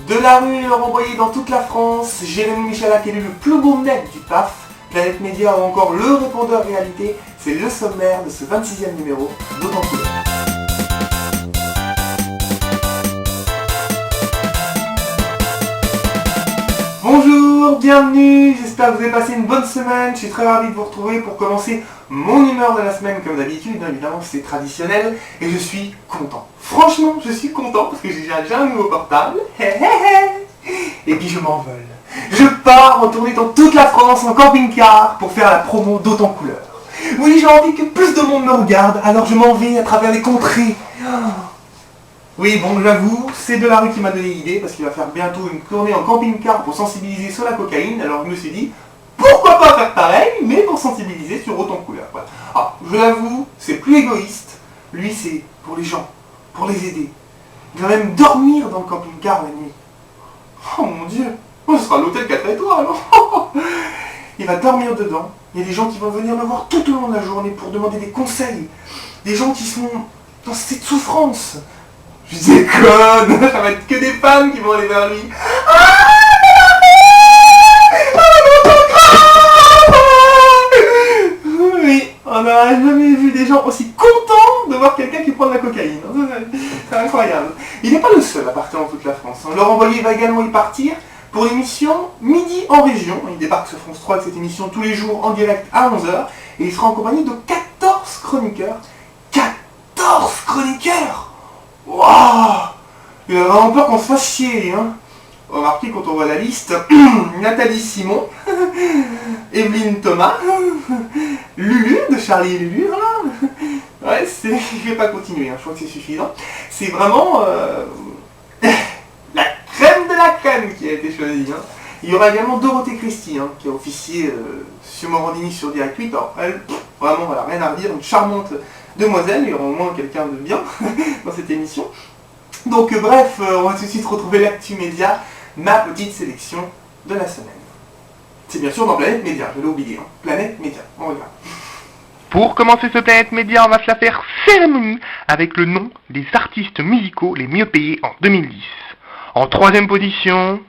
De la rue leur envoyé dans toute la France, Jérémy Michalak élu le plus beau mec du PAF, Planète Média ou encore le répondeur réalité, c'est le sommaire de ce 26e numéro d'Autant Couleur. Bonjour, bienvenue, j'espère que vous avez passé une bonne semaine, je suis très ravi de vous retrouver pour commencer mon humeur de la semaine comme d'habitude, évidemment c'est traditionnel, et je suis content. Franchement, je suis content parce que j'ai un nouveau portable, et puis je m'envole. Je pars en tournée dans toute la France en camping-car pour faire la promo d'Autant Couleur. Oui, j'ai envie que plus de monde me regarde, alors je m'en vais à travers les contrées. Oui, bon, j'avoue, c'est de la rue qui m'a donné l'idée, parce qu'il va faire bientôt une tournée en camping-car pour sensibiliser sur la cocaïne, alors je me suis dit, pourquoi pas faire pareil, mais pour sensibiliser sur Autant Couleur. Voilà. Ah, je l'avoue, c'est plus égoïste, lui c'est pour les gens, pour les aider. Il va même dormir dans le camping-car la nuit. Oh mon Dieu, ce sera l'hôtel 4 étoiles. Il va dormir dedans, il y a des gens qui vont venir me voir tout au long de la journée pour demander des conseils, des gens qui sont dans cette souffrance. Je déconne, ça va être que des femmes qui vont aller vers lui. Oui, on n'a jamais vu des gens aussi contents de voir quelqu'un qui prend de la cocaïne. C'est incroyable. Il n'est pas le seul à partir dans toute la France. Laurent Boyer va également y partir pour l'émission Midi en région. Il débarque sur France 3 avec cette émission tous les jours en direct à 11h. Et il sera en compagnie de 14 chroniqueurs. 14 chroniqueurs! Waouh! Il a vraiment peur qu'on se fasse chier, hein. Remarquez quand on voit la liste, Nathalie Simon, Evelyne Thomas, Lulu de Charlie et Lulu, voilà. Ouais, je vais pas continuer, hein. Je crois que c'est suffisant. C'est vraiment la crème de la crème qui a été choisie, hein. Il y aura également Dorothée Christie, hein, qui a officié sur Morandini sur Direct 8. Alors, elle, vraiment, voilà, rien à redire, une charmante demoiselle, il y aura au moins quelqu'un de bien dans cette émission. Donc bref, on va tout de suite retrouver l'actu média, ma petite sélection de la semaine. C'est bien sûr dans Planète Média, je l'ai oublié, hein. Planète Média, on regarde. Pour commencer ce Planète Média, on va se la faire cérémonie avec le nom des artistes musicaux les mieux payés en 2010. En troisième position,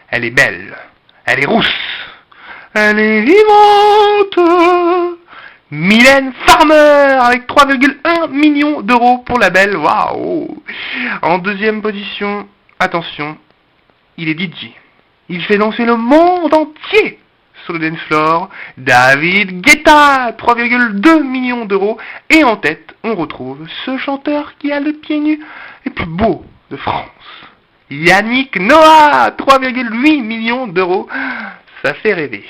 elle est belle, elle est rousse, elle est vivante. Mylène Farmer avec 3,1 millions d'euros pour la belle, waouh. En deuxième position, attention, il est DJ. Il fait danser le monde entier sur le dance floor. David Guetta, 3,2 millions d'euros. Et en tête, on retrouve ce chanteur qui a le pied nu le plus beau de France. Yannick Noah, 3,8 millions d'euros. Ça fait rêver.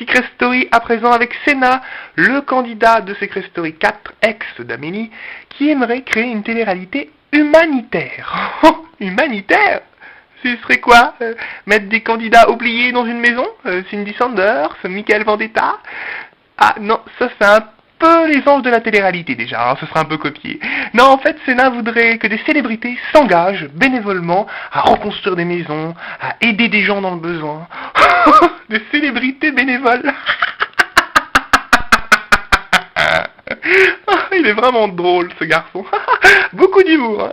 Secret Story à présent avec Senna, le candidat de Secret Story 4, ex d'Amélie, qui aimerait créer une télé-réalité humanitaire. Humanitaire? Ce serait quoi? Mettre des candidats oubliés dans une maison? Cindy Sanders, Michael Vendetta? Ah non, ça c'est un peu les anges de la télé-réalité déjà, hein, ce serait un peu copié. Non, en fait, Senna voudrait que des célébrités s'engagent bénévolement à reconstruire des maisons, à aider des gens dans le besoin. Des célébrités bénévoles. Il est vraiment drôle ce garçon. Beaucoup d'humour.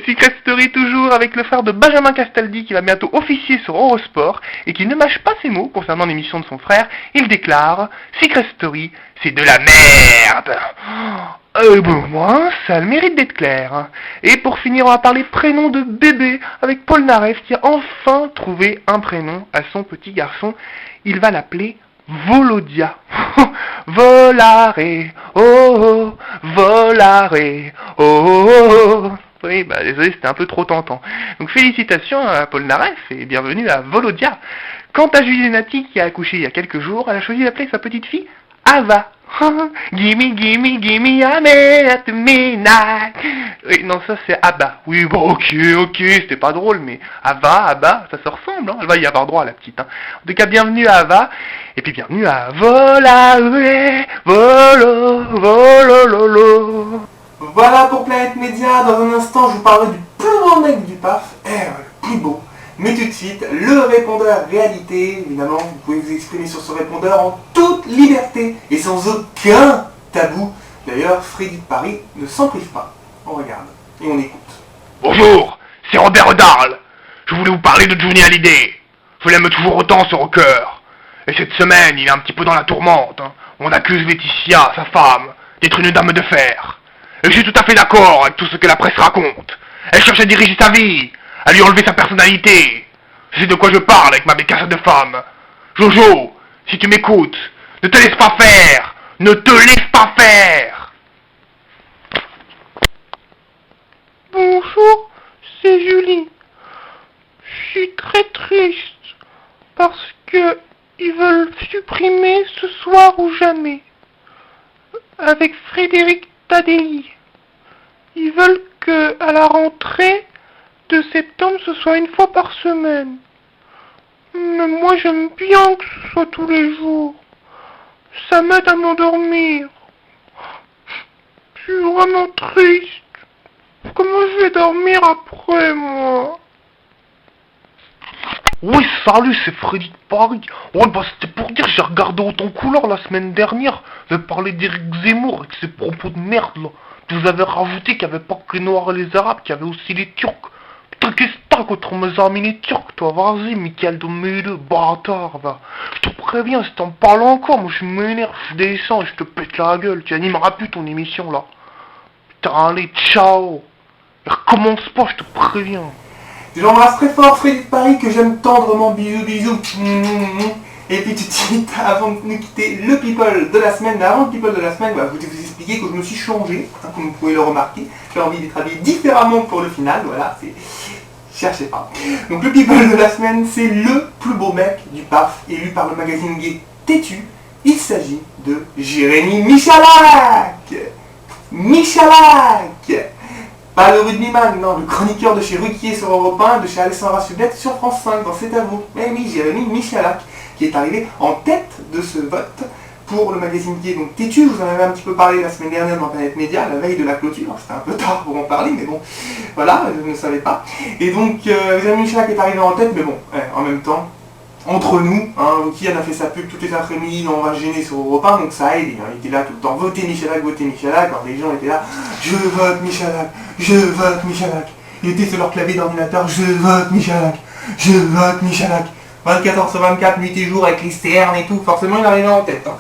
Secret Story toujours avec le frère de Benjamin Castaldi qui va bientôt officier sur Eurosport et qui ne mâche pas ses mots concernant l'émission de son frère. Il déclare Secret Story, c'est de la merde. Bon, moi, ça a le mérite d'être clair. Et pour finir, on va parler prénom de bébé avec Paul Naref qui a enfin trouvé un prénom à son petit garçon. Il va l'appeler Volodia. Volare, oh oh, volare, oh oh. Oui, bah désolé, c'était un peu trop tentant. Donc félicitations à Paul Naref et bienvenue à Volodia. Quant à Julie Nati qui a accouché il y a quelques jours, elle a choisi d'appeler sa petite fille Ava. Gimme, gimme, gimme, a man at midnight. Oui, non, ça c'est Abba. Oui, bon, ok, c'était pas drôle, mais Ava, Abba, ça se ressemble, hein. Elle va y avoir droit, la petite, hein. En tout cas, bienvenue à Ava, et puis bienvenue à Volare, Volo, Volo, Lolo. Voilà pour Planète Média, dans un instant je vous parlerai du plus beau mec du PAF, le plus beau. Mais tout de suite, le répondeur réalité, évidemment, vous pouvez vous exprimer sur ce répondeur en toute liberté et sans aucun tabou. D'ailleurs, Freddy de Paris ne s'en prive pas. On regarde et on écoute. Bonjour, c'est Robert Darl. Je voulais vous parler de Johnny Hallyday. Je l'aime toujours autant, ce rocker. Et cette semaine, il est un petit peu dans la tourmente. Hein. On accuse Laetitia, sa femme, d'être une dame de fer. Et je suis tout à fait d'accord avec tout ce que la presse raconte. Elle cherche à diriger sa vie, à lui enlever sa personnalité. Je sais de quoi je parle avec ma bécasse de femme. Jojo, si tu m'écoutes, ne te laisse pas faire. Ne te laisse pas faire. Bonjour, c'est Julie. Je suis très triste parce que ils veulent supprimer Ce soir ou jamais avec Frédéric Tadei. Ils veulent que à la rentrée de septembre ce soit une fois par semaine. Mais moi j'aime bien que ce soit tous les jours. Ça m'aide à m'endormir. Je suis vraiment triste. Comment je vais dormir après, moi? Oui, salut, c'est Freddy de Paris. Ouais, bah c'était pour dire, j'ai regardé Autant Couleur la semaine dernière. Vous avez parlé d'Éric Zemmour avec ses propos de merde, là. Vous avez rajouté qu'il n'y avait pas que les Noirs et les Arabes, qu'il y avait aussi les Turcs. Putain, qu'est-ce que t'as contre mes amis les Turcs, toi? Vas-y, Michael Domédo, bâtard, va. Je te préviens, si t'en parles encore, moi je m'énerve, je descends et je te pète la gueule. Tu animeras plus ton émission, là. Putain, allez, ciao. Et recommence pas, je te préviens. J'embrasse très fort Freddy de Paris, que j'aime tendrement, bisous bisous. Et puis tout de suite, avant de nous quitter, le people de la semaine. Mais avant le people de la semaine, bah, je vais vous expliquer que je me suis changé, hein, comme vous pouvez le remarquer. J'ai envie d'être habillé différemment pour le final, voilà, c'est... Cherchez pas. Donc le people de la semaine, c'est le plus beau mec du PAF, élu par le magazine gay Têtu. Il s'agit de Jérémy Michalak. Michalak. Pas le rugbyman, non, le chroniqueur de chez Ruquier sur Europe 1, de chez Alessandra Sublet sur France 5, dans C'est à vous. Eh oui, Jérémy Michalak, qui est arrivé en tête de ce vote pour le magazine gay. Donc Têtu, je vous en avais un petit peu parlé la semaine dernière dans Planète Média, la veille de la clôture. C'était un peu tard pour en parler, mais bon, voilà, je ne savais pas. Et donc, Jérémy Michalak est arrivé en tête, mais bon, en même temps, entre nous, hein, Ruquier en a fait sa pub toutes les après-midi dans On va se gêner sur Europe 1, donc ça aide, hein, il était là tout le temps, votez Michalak, alors les gens étaient là, je vote Michalak, je vote Michalak. Il était sur leur clavier d'ordinateur, je vote Michalak, je vote Michalak. 24 heures sur 24, nuit et jour avec les sternes et tout, forcément il arrivait en tête. Hein.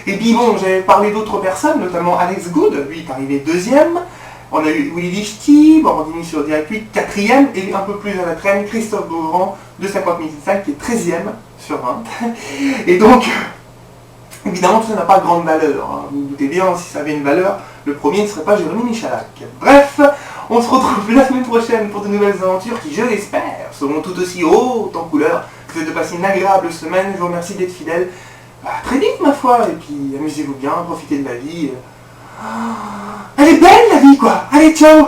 Et puis bon, j'avais parlé d'autres personnes, notamment Alex Good, lui il est arrivé deuxième. On a eu Willy Lichty, Borandini sur Direct 8, quatrième, et un peu plus à la traîne, Christophe Beaugrand de 50 5 qui est 13e sur 20. Et donc, évidemment, tout ça n'a pas grande valeur. Hein. Vous vous doutez bien, si ça avait une valeur, le premier ne serait pas Jérémy Michalak. Bref, on se retrouve la semaine prochaine pour de nouvelles aventures qui, je l'espère, seront tout aussi hautes en couleur. Je vous souhaite de passer une agréable semaine, je vous remercie d'être fidèles. À très vite, ma foi, et puis amusez-vous bien, profitez de la vie. Elle est belle la vie quoi. Allez, ciao.